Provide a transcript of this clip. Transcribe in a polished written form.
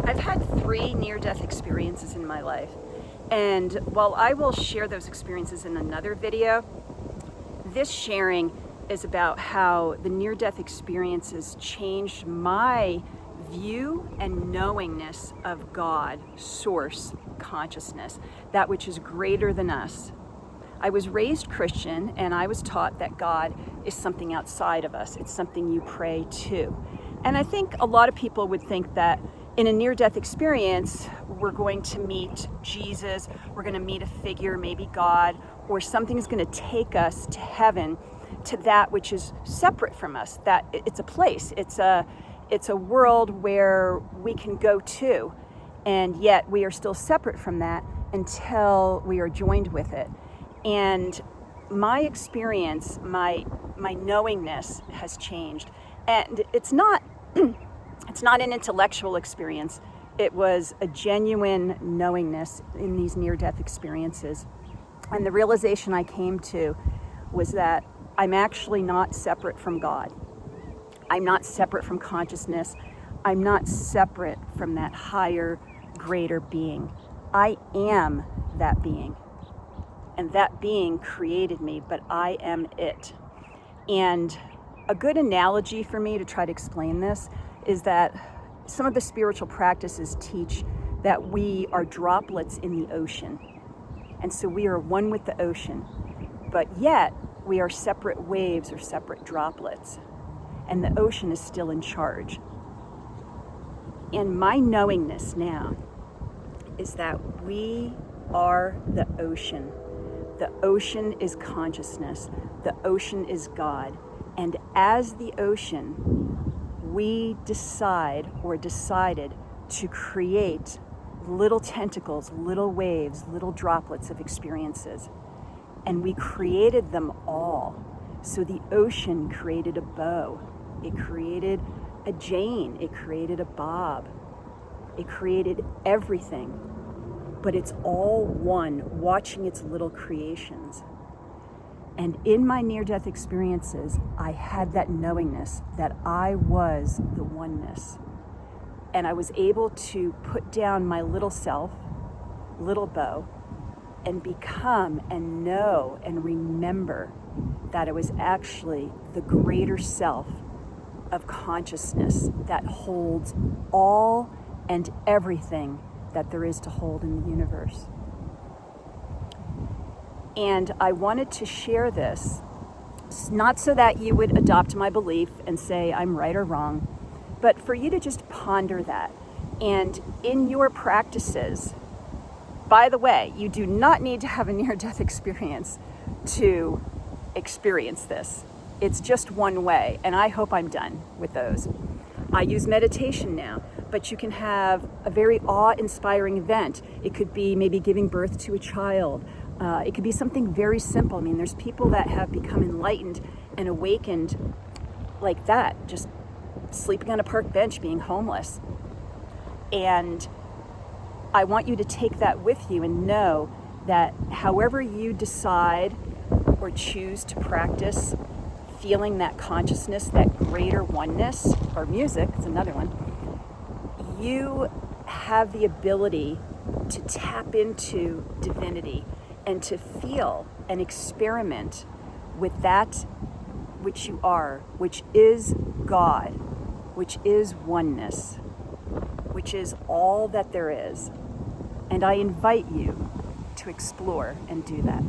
I've had 3 near-death experiences in my life, and while I will share those experiences in another video, this sharing is about how the near-death experiences changed my view and knowingness of God, source, consciousness, that which is greater than us. I was raised Christian, and I was taught that God is something outside of us. It's something you pray to. And I think a lot of people would think that in a near-death experience, we're going to meet Jesus, we're going to meet a figure, maybe God, or something's going to take us to heaven, to that which is separate from us. That it's a place, it's a world where we can go to, and yet we are still separate from that until we are joined with it. And my experience, my knowingness has changed, and it's not it's not an intellectual experience. It was a genuine knowingness in these near-death experiences. And the realization I came to was that I'm actually not separate from God. I'm not separate from consciousness. I'm not separate from that higher, greater being. I am that being. And that being created me, but I am it. And a good analogy for me to try to explain this is that some of the spiritual practices teach that we are droplets in the ocean. And so we are one with the ocean, but yet we are separate waves or separate droplets. And the ocean is still in charge. And my knowingness now is that we are the ocean. The ocean is consciousness. The ocean is God. And as the ocean, we decide or decided to create little tentacles, little waves, little droplets of experiences. And we created them all. So the ocean created a Bo. It created a Jane. It created a Bob. It created everything. But it's all one, watching its little creations. And in my near-death experiences, I had that knowingness that I was the oneness. And I was able to put down my little self, little Bo, and become and know and remember that it was actually the greater self of consciousness that holds all and everything that there is to hold in the universe. And I wanted to share this, not so that you would adopt my belief and say I'm right or wrong, but for you to just ponder that. And in your practices, by the way, you do not need to have a near-death experience to experience this. It's just one way, and I hope I'm done with those. I use meditation now, but you can have a very awe-inspiring event. It could be maybe giving birth to a child. It could be something very simple. I mean, there's people that have become enlightened and awakened like that, just sleeping on a park bench, being homeless. And I want you to take that with you and know that however you decide or choose to practice feeling that consciousness, that greater oneness, or music, it's another one, you have the ability to tap into divinity and to feel and experiment with that which you are, which is God, which is oneness, which is all that there is. And I invite you to explore and do that.